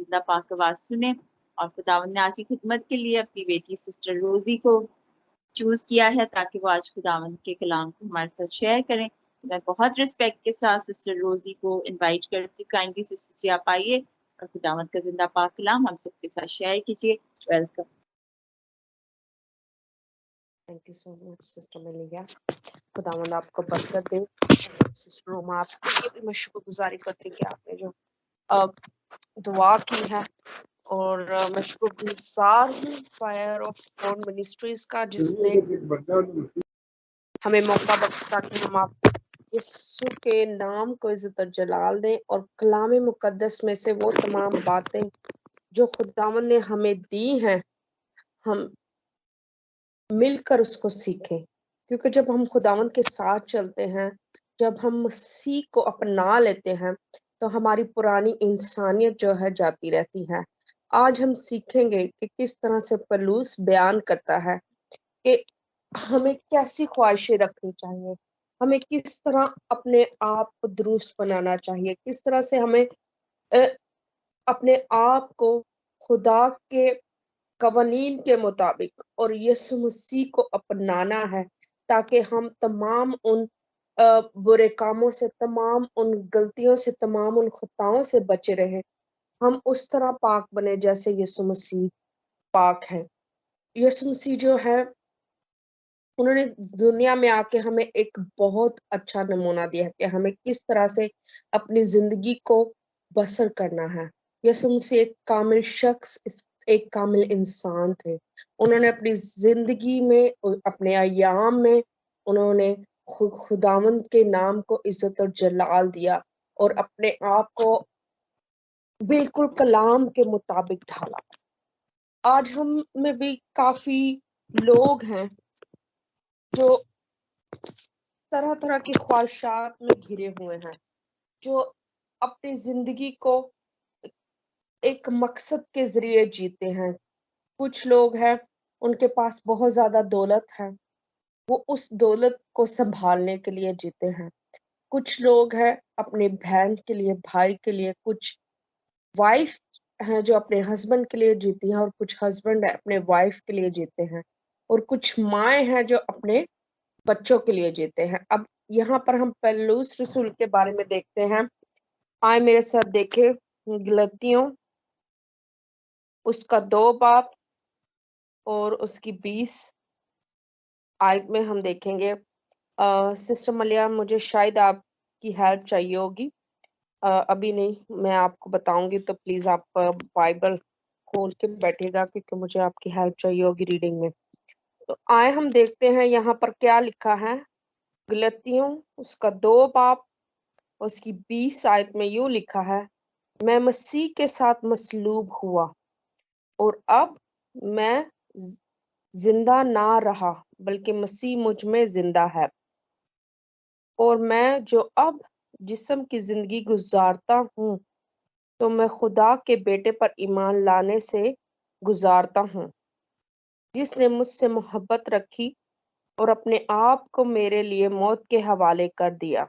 زندہ پاک آواز سنیں. اور خداوند نے آج کی خدمت کے لیے اپنی بیٹی سسٹر روزی کو چوز کیا ہے تاکہ وہ آج خداوند کے کلام کو ہمارے ساتھ شیئر کریں. میں بہت رسپیکٹ کے ساتھ سسٹر روزی کو انوائٹ کرتی ہوں. کائنڈلی سسٹر جی آپ آئیے اور خداوند کا زندہ پاک کلام ہم سب کے ساتھ شیئر کیجیے. Welcome. Thank you so much sister ملیگا. خداوند آپ کو برکت دے. سسٹر روما آپ کی بھی میں شکر گزاری کرتی کہ آپ نے جو دعا کی ہے اور میں شکر گزار ہوں فائر آف گاڈ منسٹریز کا جس نے ہمیں موقع بخشا کہ ہم آپ یسوع کے نام کو عزت اور جلال دیں اور کلام مقدس میں سے وہ تمام باتیں جو خداوند نے ہمیں دی ہیں ہم مل کر اس کو سیکھیں. کیونکہ جب ہم خداوند کے ساتھ چلتے ہیں، جب ہم مسیح کو اپنا لیتے ہیں تو ہماری پرانی انسانیت جو ہے جاتی رہتی ہے. آج ہم سیکھیں گے کہ کس طرح سے پولس بیان کرتا ہے کہ ہمیں کیسی خواہشیں رکھنی چاہیے، ہمیں کس طرح اپنے آپ کو درست بنانا چاہیے، کس طرح سے ہمیں اپنے آپ کو خدا کے قوانین کے مطابق اور یسوع مسیح کو اپنانا ہے تاکہ ہم تمام ان برے کاموں سے، تمام ان غلطیوں سے، تمام ان خطاؤں سے بچے رہیں. ہم اس طرح پاک بنے جیسے یسوع مسیح پاک ہے. یسوع مسیح جو ہے انہوں نے دنیا میں آ کے ہمیں ایک بہت اچھا نمونہ دیا کہ ہمیں کس طرح سے اپنی زندگی کو بسر کرنا ہے. یسوع مسیح ایک کامل شخص، ایک کامل انسان تھے. انہوں نے اپنی زندگی میں، اپنے ایام میں انہوں نے خداوند کے نام کو عزت اور جلال دیا اور اپنے آپ کو بالکل کلام کے مطابق ڈھالا. آج ہم میں بھی کافی لوگ ہیں جو طرح طرح کی خواہشات میں گھرے ہوئے ہیں، جو اپنی زندگی کو ایک مقصد کے ذریعے جیتے ہیں. کچھ لوگ ہیں ان کے پاس بہت زیادہ دولت ہے، وہ اس دولت کو سنبھالنے کے لیے جیتے ہیں. کچھ لوگ ہیں اپنے بہن کے لیے، بھائی کے لیے. کچھ وائف ہیں جو اپنے ہسبینڈ کے لیے جیتی ہیں اور کچھ ہسبینڈ اپنے وائف کے لیے جیتے ہیں اور کچھ مائیں ہیں جو اپنے بچوں کے لیے جیتے ہیں. اب یہاں پر ہم پولس رسول کے بارے میں دیکھتے ہیں. آئے میرے ساتھ دیکھیں غلطیوں اس کا 2 باب اور اس کی 20 آیت میں ہم دیکھیں گے. سسٹر ملیہ مجھے شاید آپ کی ہیلپ چاہیے ہوگی، ابھی نہیں، میں آپ کو بتاؤں گی تو پلیز آپ بائبل کھول کے بیٹھے گا کیونکہ مجھے آپ کی ہیلپ چاہیے ہوگی ریڈنگ میں. تو آئے ہم دیکھتے ہیں یہاں پر کیا لکھا ہے. غلطیوں اس کا 2 باب اس کی 20 آیت میں یوں لکھا ہے، میں مسیح کے ساتھ مصلوب ہوا اور اب میں زندہ نہ رہا بلکہ مسیح مجھ میں زندہ ہے، اور میں جو اب جسم کی زندگی گزارتا ہوں تو میں خدا کے بیٹے پر ایمان لانے سے گزارتا ہوں جس نے مجھ سے محبت رکھی اور اپنے آپ کو میرے لیے موت کے حوالے کر دیا.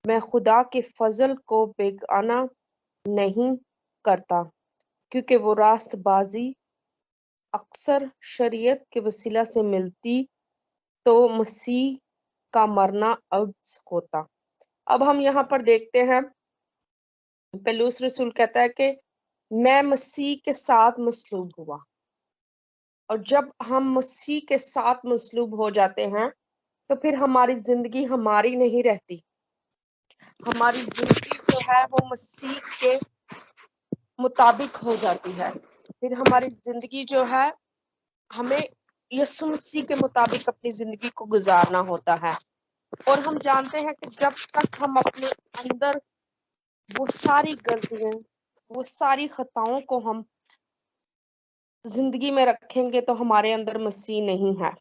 میں خدا کے فضل کو بیگانہ نہیں کرتا کیونکہ وہ راست بازی اکثر شریعت کے وسیلہ سے ملتی تو مسیح کا مرنا عبث ہوتا. اب ہم یہاں پر دیکھتے ہیں پولس رسول کہتا ہے کہ میں مسیح کے ساتھ مصلوب ہوا، اور جب ہم مسیح کے ساتھ مصلوب ہو جاتے ہیں تو پھر ہماری زندگی ہماری نہیں رہتی. ہماری زندگی جو ہے وہ مسیح کے مطابق ہو جاتی ہے. پھر ہماری زندگی جو ہے ہمیں یسوع مسیح کے مطابق اپنی زندگی کو گزارنا ہوتا ہے. اور ہم جانتے ہیں کہ جب تک ہم اپنے اندر وہ ساری غلطیاں، وہ ساری خطاؤں کو ہم زندگی میں رکھیں گے تو ہمارے اندر مسیح نہیں ہے.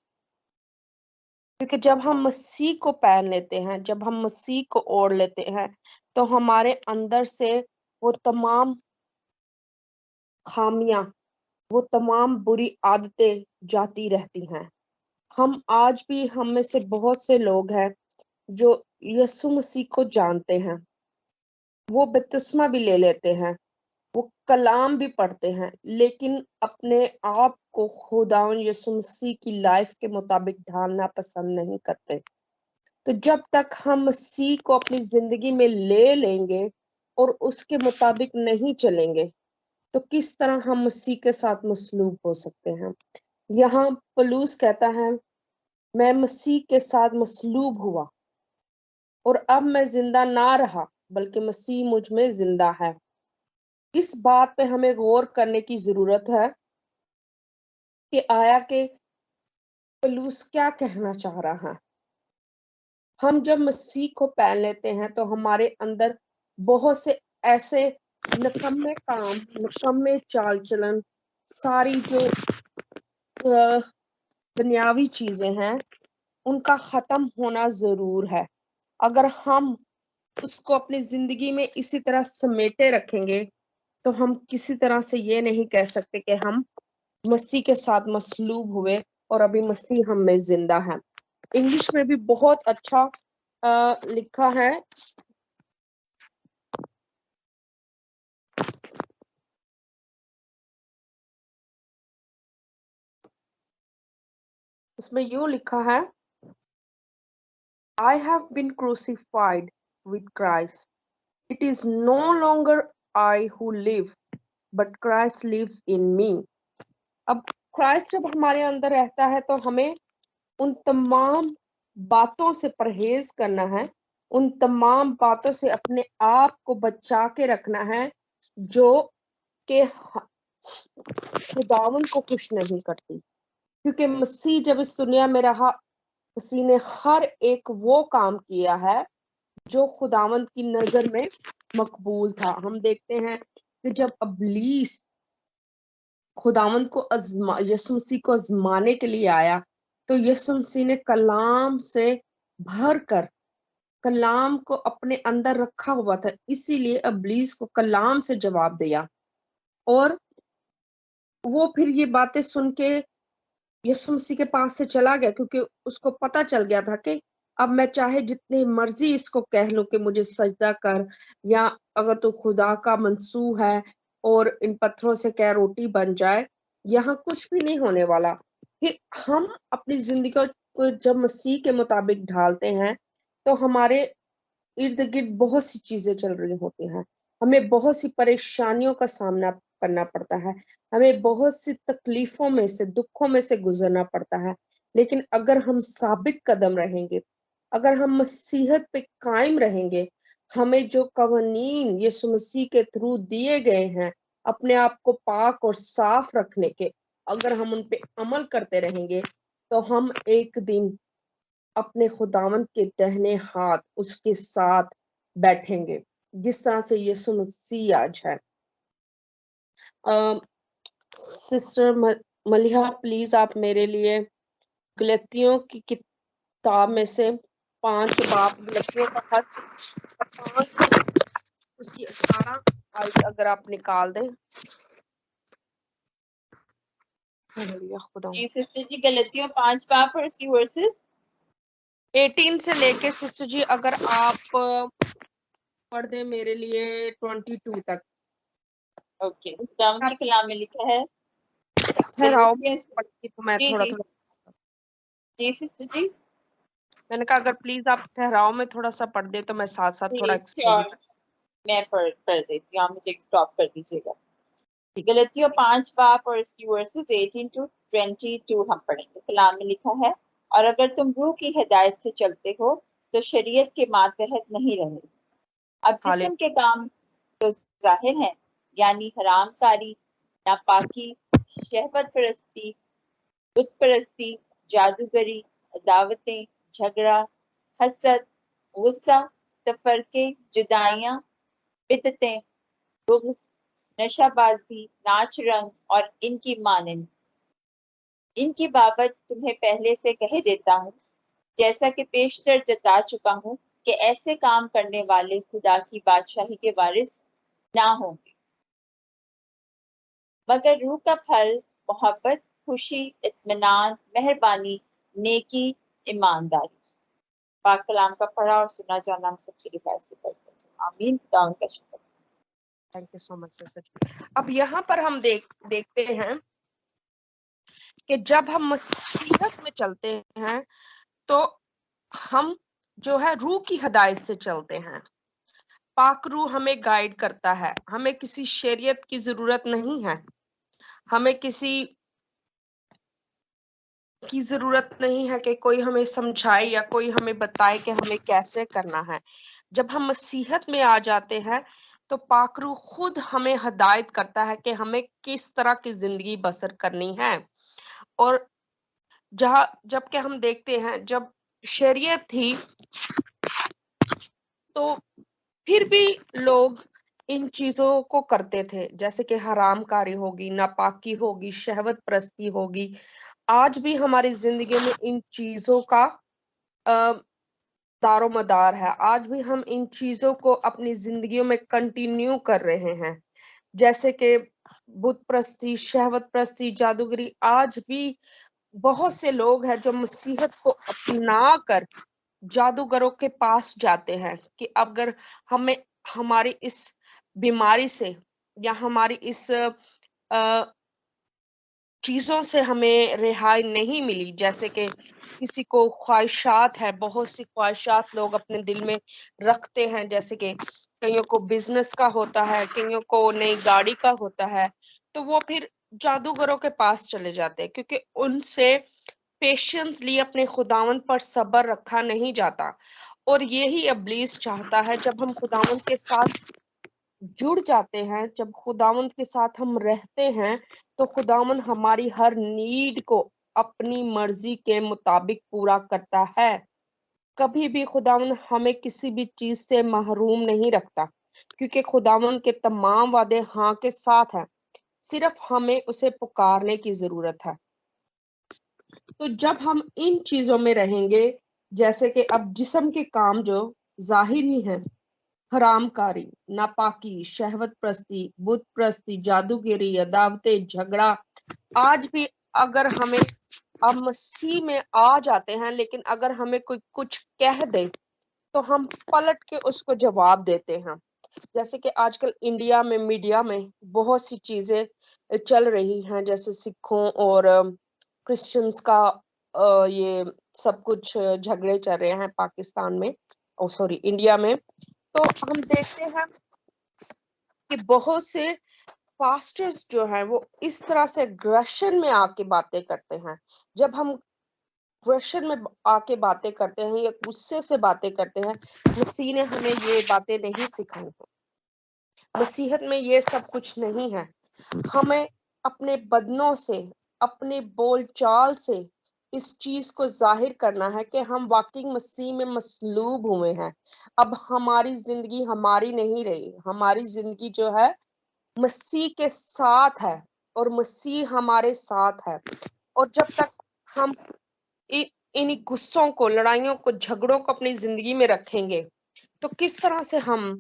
کیونکہ جب ہم مسیح کو پہن لیتے ہیں، جب ہم مسیح کو اوڑھ لیتے ہیں تو ہمارے اندر سے وہ تمام خامیاں، وہ تمام بری عادتیں جاتی رہتی ہیں. ہم آج بھی ہم میں سے بہت سے لوگ ہیں جو یسوع مسیح کو جانتے ہیں، وہ بپتسمہ بھی لے لیتے ہیں، وہ کلام بھی پڑھتے ہیں لیکن اپنے آپ کو خداوند یسوع مسیح کی لائف کے مطابق ڈھالنا پسند نہیں کرتے. تو جب تک ہم مسیح کو اپنی زندگی میں لے لیں گے اور اس کے مطابق نہیں چلیں گے تو کس طرح ہم مسیح کے ساتھ مصلوب ہو سکتے ہیں. یہاں پولس کہتا ہے میں مسیح کے ساتھ مصلوب ہوا اور اب میں زندہ نہ رہا بلکہ مسیح مجھ میں زندہ ہے. اس بات پہ ہمیں غور کرنے کی ضرورت ہے کہ آیا کہ پولس کیا کہنا چاہ رہا ہے. ہم جب مسیح کو پہن لیتے ہیں تو ہمارے اندر بہت سے ایسے نکمے کام، نکمے چال چلن، ساری جو دنیاوی چیزیں ہیں ان کا ختم ہونا ضرور ہے. اگر ہم اس کو اپنی زندگی میں اسی طرح سمیٹے رکھیں گے تو ہم کسی طرح سے یہ نہیں کہہ سکتے کہ ہم مسیح کے ساتھ مصلوب ہوئے اور ابھی مسیح ہم میں زندہ ہے. انگلش میں بھی بہت اچھا لکھا ہے. اس میں یوں لکھا ہے I have been crucified with Christ. It is no longer I who live, but Christ lives in me. اب کرائسٹ جب ہمارے اندر رہتا ہے تو ہمیں ان تمام باتوں سے پرہیز کرنا ہے، ان تمام باتوں سے اپنے آپ کو بچا کے رکھنا ہے جو کہ خداوند کو خوش نہیں کرتی. کیونکہ مسیح جب اس دنیا میں رہا مسیح نے ہر ایک وہ کام کیا ہے جو خداوند کی نظر میں مقبول تھا. ہم دیکھتے ہیں کہ جب ابلیس خداوند کو یسوع مسیح کو آزمانے کے لیے آیا تو یسوع مسیح نے کلام سے بھر کر کلام کو اپنے اندر رکھا ہوا تھا، اسی لیے ابلیس کو کلام سے جواب دیا. اور وہ پھر یہ باتیں سن کے یسوع مسیح کے پاس سے چلا گیا کیونکہ اس کو پتا چل گیا تھا کہ اب میں چاہے جتنی مرضی اس کو کہہ لوں کہ مجھے سجدہ کر، یا اگر تو خدا کا منصوب ہے اور ان پتھروں سے کہہ روٹی بن جائے، یہاں کچھ بھی نہیں ہونے والا. پھر ہم اپنی زندگی کو جب مسیح کے مطابق ڈھالتے ہیں تو ہمارے ارد گرد بہت سی چیزیں چل رہی ہوتی ہیں، ہمیں بہت سی پریشانیوں کا سامنا کرنا پڑتا ہے، ہمیں بہت سی تکلیفوں میں سے، دکھوں میں سے گزرنا پڑتا ہے. لیکن اگر ہم ثابت قدم رہیں گے، اگر ہم مسیحت پہ قائم رہیں گے، ہمیں جو قوانین یسوع مسیح کے تھرو دیے گئے ہیں اپنے آپ کو پاک اور صاف رکھنے کے، اگر ہم ان پہ عمل کرتے رہیں گے تو ہم ایک دن اپنے خداوند کے دہنے ہاتھ اس کے ساتھ بیٹھیں گے جس طرح سے یسوع مسیح آج ہے. سسٹر ملیحہ پلیز آپ میرے لیے گلتیوں کی کتاب میں سے 5 باب، گلتیوں کا خط 5 اس کی 18 آیت اگر آپ نکال دیں. خدا جی سسٹر جی، غلطیوں 5 باب اور اس کی ورسز 18 سے لے کے سسٹر جی اگر آپ پڑھ دیں میرے لیے 22 تک. اوکے. خداوند کے کلام میں لکھا ہے ٹھہراؤ غلطیاں- پڑھتی تو میں جی تھوڑا جی تھوڑا جی سسٹر جی میں نے کہا اگر پلیز آپ ٹھہراؤ میں تھوڑا سا پڑھ دے تو میں ساتھ ساتھ تھوڑا ایکسپلین sure. میں پڑھ دیتی ہوں، آپ مجھے اسٹاپ کر دیجیے گا. غلطیوں 5 باب اور اس کی ورسز 18 to 22 ہم پڑھیں گے. کلام میں لکھا ہے اور اگر تم روح کی ہدایت سے چلتے ہو تو شریعت کے ماتحت نہیں رہے. اب حالے جسم کے کام تو ظاہر ہیں، یعنی حرام کاری، ناپاکی، شہوت پرستی، بت پرستی، جادوگری، عداوتیں، جھگڑا، حسد، غصہ، تفرقے، جدائیاں، بدعتیں، بغض، نشہ بازی، ناچ رنگ اور ان کی مانند. ان کی بابت تمہیں پہلے سے کہہ دیتا ہوں، جیسا کہ پیشتر جتا چکا ہوں، کہ ایسے کام کرنے والے خدا کی بادشاہی کے وارث نہ ہوں گے. مگر روح کا پھل محبت، خوشی، اطمینان، مہربانی، نیکی، ایمانداری. پاک کلام کا پڑھا اور سنا جانا ہم سب کے لیے باعث برکت ہو. آمین. خدا ان کا شکر. Thank you so much sister. اب یہاں پر ہم دیکھتے ہیں کہ جب ہم مسیحت میں چلتے ہیں تو ہم جو ہے روح کی ہدایت سے چلتے ہیں. پاک روح ہمیں گائیڈ کرتا ہے. ہمیں کسی شریعت کی ضرورت نہیں ہے. ہمیں کسی کی ضرورت نہیں ہے کہ کوئی ہمیں سمجھائے یا کوئی ہمیں بتائے کہ ہمیں کیسے کرنا ہے. جب ہم مسیحت میں آ جاتے ہیں تو پاک روح خود ہمیں ہدایت کرتا ہے کہ ہمیں کس طرح کی زندگی بسر کرنی ہے. اور جب کہ ہم دیکھتے ہیں جب شریعت تھی تو پھر بھی لوگ ان چیزوں کو کرتے تھے، جیسے کہ حرام کاری ہوگی، ناپاکی ہوگی، شہوت پرستی ہوگی. آج بھی ہماری زندگی میں ان چیزوں کا دار و مدار ہے. آج بھی ہم ان چیزوں کو اپنی زندگیوں میں کنٹینیو کر رہے ہیں، جیسے کہ بت پرستی، شہوت پرستی، جادوگری. آج بھی بہت سے لوگ ہیں جو مسیحت کو اپنا کر جادوگروں کے پاس جاتے ہیں کہ اگر ہمیں ہماری اس بیماری سے یا ہماری اس چیزوں سے ہمیں رہائی نہیں ملی، جیسے کہ کسی کو خواہشات ہے، بہت سی خواہشات لوگ اپنے دل میں رکھتے ہیں، جیسے کہ کئیوں کو بزنس کا ہوتا ہے، کئیوں کو نئی گاڑی کا ہوتا ہے، تو وہ پھر جادوگروں کے پاس چلے جاتے ہیں کیونکہ ان سے پیشنس لیے اپنے خداوند پر صبر رکھا نہیں جاتا. اور یہی ابلیس چاہتا ہے جب ہم خداوند کے ساتھ جڑ جاتے ہیں، جب خداوند کے ساتھ ہم رہتے ہیں تو خداوند ہماری ہر نیڈ کو اپنی مرضی کے مطابق پورا کرتا ہے. کبھی بھی خداوند ہمیں کسی بھی چیز سے محروم نہیں رکھتا کیونکہ خداوند کے تمام وعدے ہاں کے ساتھ ہیں. صرف ہمیں اسے پکارنے کی ضرورت ہے. تو جب ہم ان چیزوں میں رہیں گے، جیسے کہ اب جسم کے کام جو ظاہر ہی ہیں، حرام کاری، ناپاکی، شہوت پرستی، بت پرستی، جادوگری، عداوتیں، جھگڑا. آج بھی اگر ہمیں اب مسیح میں آ جاتے ہیں لیکن اگر ہمیں کوئی کچھ کہہ دے تو ہم پلٹ کے اس کو جواب دیتے ہیں. جیسے کہ آج کل انڈیا میں میڈیا میں بہت سی چیزیں چل رہی ہیں، جیسے سکھوں اور کرسچنز کا یہ سب کچھ جھگڑے چل رہے ہیں پاکستان میں، سوری انڈیا میں. تو ہم دیکھتے ہیں کہ بہت سے پاسٹرز جو ہیں وہ اس طرح سے اگریشن میں آ کے باتیں کرتے ہیں. جب ہم اگریشن میں آ کے باتیں کرتے ہیں یا غصے سے باتیں کرتے ہیں، مسیح نے ہمیں یہ باتیں نہیں سکھائی ہیں. مسیحت میں یہ سب کچھ نہیں ہے. ہمیں اپنے بدنوں سے، اپنے بول چال سے اس چیز کو ظاہر کرنا ہے کہ ہم واقعی مسیح میں مصلوب ہوئے ہیں. اب ہماری زندگی ہماری نہیں رہی، ہماری زندگی جو ہے مسیح کے ساتھ ہے اور مسیح ہمارے ساتھ ہے. اور جب تک ہم ان غصوں کو، لڑائیوں کو، جھگڑوں کو اپنی زندگی میں رکھیں گے تو کس طرح سے ہم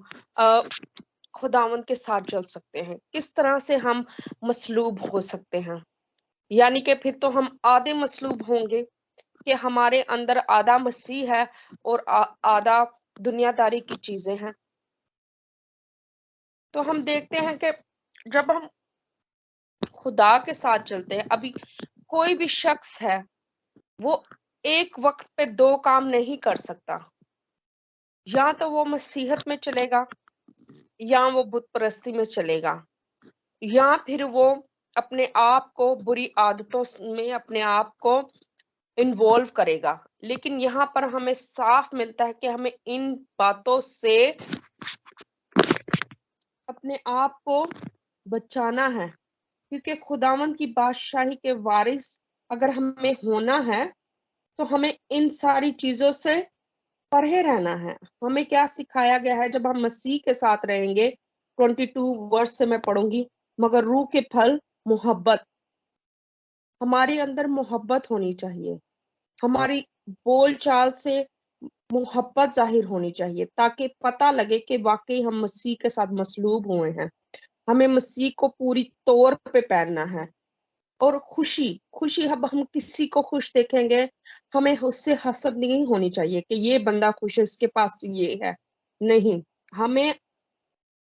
خداوند کے ساتھ چل سکتے ہیں، کس طرح سے ہم مصلوب ہو سکتے ہیں. یعنی کہ پھر تو ہم آدھے مصلوب ہوں گے کہ ہمارے اندر آدھا مسیح ہے اور آدھا دنیا داری کی چیزیں ہیں. تو ہم دیکھتے ہیں کہ جب ہم خدا کے ساتھ چلتے ہیں، ابھی کوئی بھی شخص ہے وہ ایک وقت پہ دو کام نہیں کر سکتا. یا تو وہ مسیحت میں چلے گا یا وہ بت پرستی میں چلے گا، یا پھر وہ اپنے آپ کو بری عادتوں میں اپنے آپ کو انوالو کرے گا. لیکن یہاں پر ہمیں صاف ملتا ہے کہ ہمیں ان باتوں سے اپنے آپ کو بچانا ہے کیونکہ خداوند کی بادشاہی کے وارث اگر ہمیں ہونا ہے تو ہمیں ان ساری چیزوں سے پرہے رہنا ہے. ہمیں کیا سکھایا گیا ہے جب ہم مسیح کے ساتھ رہیں گے؟ 22 ورس سے میں پڑھوں گی. مگر روح کے پھل محبت. ہمارے اندر محبت ہونی چاہیے، ہماری بول چال سے محبت ظاہر ہونی چاہیے تاکہ پتہ لگے کہ واقعی ہم مسیح کے ساتھ مصلوب ہوئے ہیں. ہمیں مسیح کو پوری طور پہ پہننا ہے. اور خوشی اب ہم کسی کو خوش دیکھیں گے، ہمیں اس سے حسد نہیں ہونی چاہیے کہ یہ بندہ خوش ہے، اس کے پاس یہ ہے. نہیں، ہمیں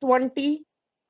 20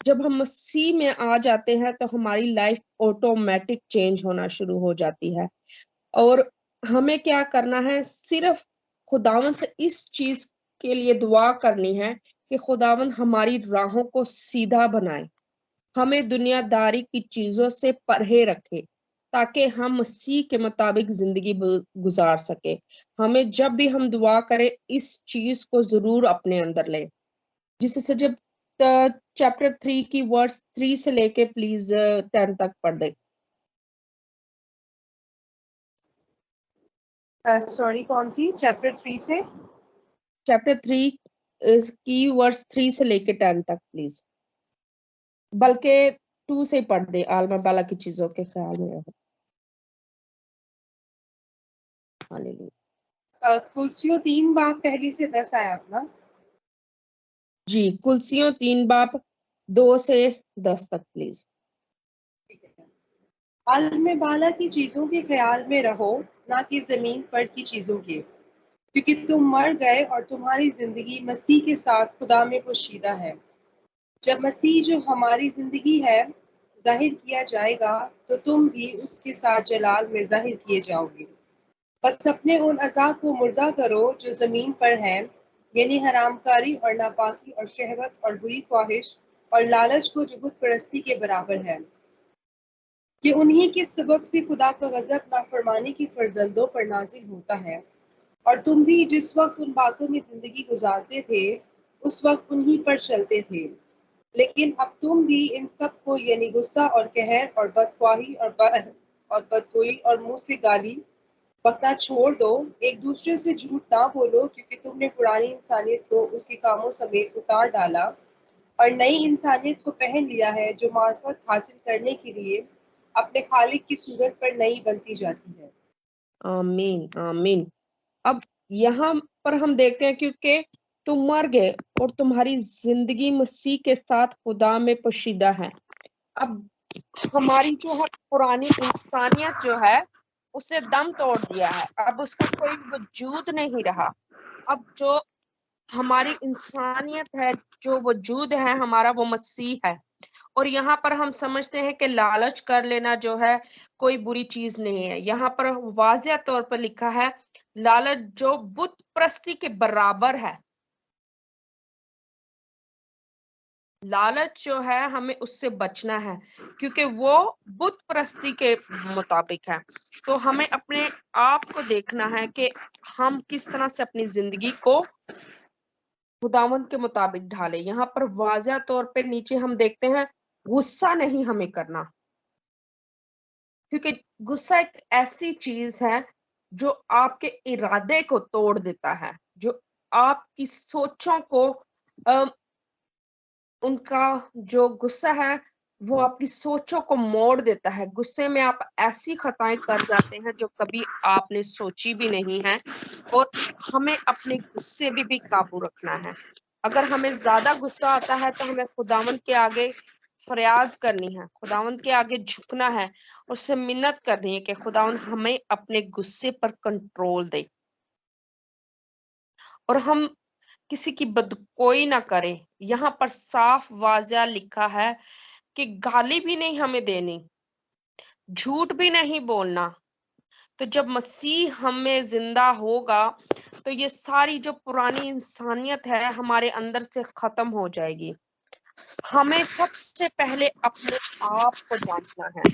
جب ہم مسیح میں آ جاتے ہیں تو ہماری لائف آٹومیٹک چینج ہونا شروع ہو جاتی ہے، اور ہمیں کیا کرنا ہے، صرف خداون سے اس چیز کے لیے دعا کرنی ہے کہ خداون ہماری راہوں کو سیدھا بنائے، ہمیں دنیا داری کی چیزوں سے پرہے رکھے تاکہ ہم مسیح کے مطابق زندگی گزار سکے۔ ہمیں جب بھی ہم دعا کریں اس چیز کو ضرور اپنے اندر لیں۔ جس سے جب چیپٹر 3 کی ورس 3 سے لے کے پلیز 10 تک پڑھ دیں۔ سوری کون سی؟ چیپٹر 3 سے؟ چیپٹر 3 کی ورس 3 سے لے کے 10 تک پلیز، بلکہ 2 سے پڑھ دے۔ عالمہ بالا کی چیزوں کے خیال میں رہو۔ کلسیوں 3 باب پہلی سے 10 آیات نا؟ جی، کلسیوں 3 باب 2 سے 10 تک پلیز۔ عالم بالا کی چیزوں کے خیال میں رہو، نہ کہ زمین پر کی چیزوں کے، کیونکہ تم مر گئے اور تمہاری زندگی مسیح کے ساتھ خدا میں پوشیدہ ہے۔ جب مسیح جو ہماری زندگی ہے ظاہر کیا جائے گا تو تم بھی اس کے ساتھ جلال میں ظاہر کیے جاؤ گے۔ بس اپنے ان اعضاء کو مردہ کرو جو زمین پر ہیں، یعنی حرام کاری اور ناپاکی اور شہوت اور بری خواہش اور لالچ کو جو بت پرستی کے برابر ہے، کہ انہی کے سبب سے خدا کا غضب نافرمانی کی فرزندوں پر نازل ہوتا ہے۔ اور تم بھی جس وقت ان باتوں میں زندگی گزارتے تھے اس وقت انہی پر چلتے تھے، لیکن اب تم بھی ان سب کو یعنی غصہ اور قہر اور بدخواہی اور بدگوئی اور منہ سے گالی بکنا چھوڑ دو۔ ایک دوسرے سے جھوٹ نہ بولو، کیونکہ تم نے پرانی انسانیت کو اس کے کاموں سمیت اتار ڈالا اور نئی انسانیت کو پہن لیا ہے، جو معرفت حاصل کرنے کے لیے اپنے خالق کی صورت پر نئی بنتی جاتی ہے۔ آمین آمین۔ اب یہاں پر ہم دیکھتے ہیں کیونکہ تم مر گئے اور تمہاری زندگی مسیح کے ساتھ خدا میں پوشیدہ ہے۔ اب ہماری جو ہے پرانی انسانیت جو ہے اسے دم توڑ دیا ہے، اب اس کا کوئی وجود نہیں رہا۔ اب جو ہماری انسانیت ہے، جو وجود ہے ہمارا، وہ مسیح ہے۔ اور یہاں پر ہم سمجھتے ہیں کہ لالچ کر لینا جو ہے کوئی بری چیز نہیں ہے۔ یہاں پر واضح طور پر لکھا ہے لالچ جو بت پرستی کے برابر ہے۔ لالچ جو ہے ہمیں اس سے بچنا ہے کیونکہ وہ بت پرستی کے مطابق ہے۔ تو ہمیں اپنے آپ کو دیکھنا ہے کہ ہم کس طرح سے اپنی زندگی کو خداوند کے مطابق ڈھالے۔ یہاں پر واضح طور پہ نیچے ہم دیکھتے ہیں غصہ نہیں ہمیں کرنا، کیونکہ غصہ ایک ایسی چیز ہے جو آپ کے ارادے کو توڑ دیتا ہے، جو آپ کی سوچوں کو ان کا جو غصہ ہے وہ آپ کی سوچوں کو موڑ دیتا ہے۔ غصے میں آپ ایسی خطائیں کر جاتے ہیں جو کبھی آپ نے سوچی بھی نہیں ہے، اور ہمیں اپنے غصے بھی قابو رکھنا ہے۔ اگر ہمیں زیادہ غصہ آتا ہے تو ہمیں خداوند کے آگے فریاد کرنی ہے، خداوند کے آگے جھکنا ہے، اس سے منت کرنی ہے کہ خداوند ہمیں اپنے غصے پر کنٹرول دے، اور ہم کسی کی بدکوئی نہ کریں۔ یہاں پر صاف واضح لکھا ہے کہ گالی بھی نہیں ہمیں دینی، جھوٹ بھی نہیں بولنا۔ تو جب مسیح ہم میں زندہ ہوگا تو یہ ساری جو پرانی انسانیت ہے ہمارے اندر سے ختم ہو جائے گی۔ ہمیں سب سے پہلے اپنے آپ کو جاننا ہے۔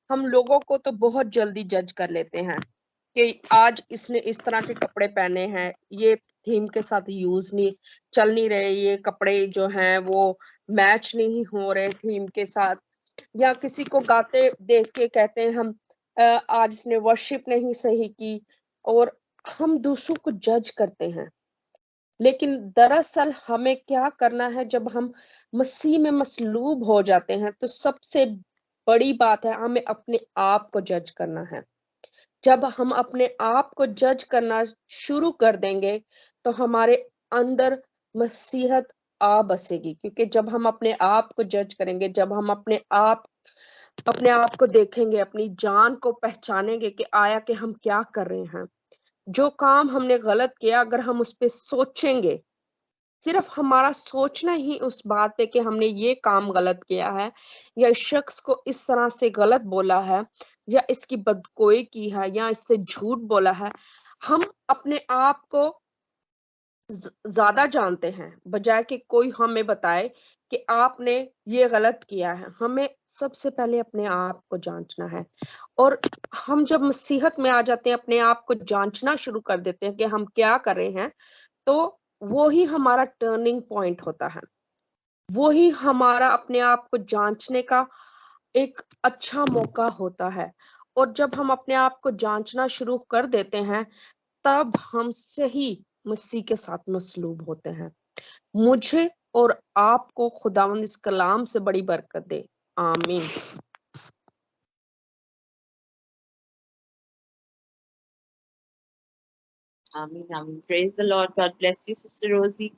ہم لوگوں کو تو بہت جلدی جج کر لیتے ہیں کہ آج اس نے اس طرح کے کپڑے پہنے ہیں، یہ تھیم کے ساتھ یوز نہیں چل نہیں رہے، یہ کپڑے جو ہیں وہ میچ نہیں ہو رہے تھیم کے ساتھ، یا کسی کو گاتے دیکھ کے کہتے ہیں ہم آج اس نے ورشپ نہیں صحیح کی، اور ہم دوسروں کو جج کرتے ہیں۔ لیکن دراصل ہمیں کیا کرنا ہے، جب ہم مسیح میں مصلوب ہو جاتے ہیں تو سب سے بڑی بات ہے ہمیں اپنے آپ کو جج کرنا ہے۔ جب ہم اپنے آپ کو جج کرنا شروع کر دیں گے تو ہمارے اندر مسیحت آ بسے گی، کیونکہ جب ہم اپنے آپ کو جج کریں گے، جب ہم اپنے آپ کو دیکھیں گے، اپنی جان کو پہچانیں گے کہ آیا کہ ہم کیا کر رہے ہیں، جو کام ہم نے غلط کیا اگر ہم اس پہ سوچیں گے صرف ہمارا سوچنا ہی اس بات پہ کہ ہم نے یہ کام غلط کیا ہے یا اس شخص کو اس طرح سے غلط بولا ہے یا اس کی بدگوئی کی ہے یا اس سے جھوٹ بولا ہے، ہم اپنے آپ کو زیادہ جانتے ہیں بجائے کہ کوئی ہمیں بتائے کہ آپ نے یہ غلط کیا ہے۔ ہمیں سب سے پہلے اپنے آپ کو جانچنا ہے، اور ہم جب مسیحت میں آ جاتے ہیں اپنے آپ کو جانچنا شروع کر دیتے ہیں کہ ہم کیا کر رہے ہیں، تو وہی ہمارا ٹرننگ پوائنٹ ہوتا ہے، وہی ہمارا اپنے آپ کو جانچنے کا ایک اچھا موقع ہوتا ہے۔ اور جب ہم اپنے آپ کو جانچنا شروع کر دیتے ہیں تب ہم صحیح مسیح کے ساتھ مسلوب ہوتے ہیں۔ مجھے اور آپ کو خداوند اس کلام سے بڑی برکت دے، آمین۔ آمین آمین. Praise the Lord. God bless you, Sister Rosie.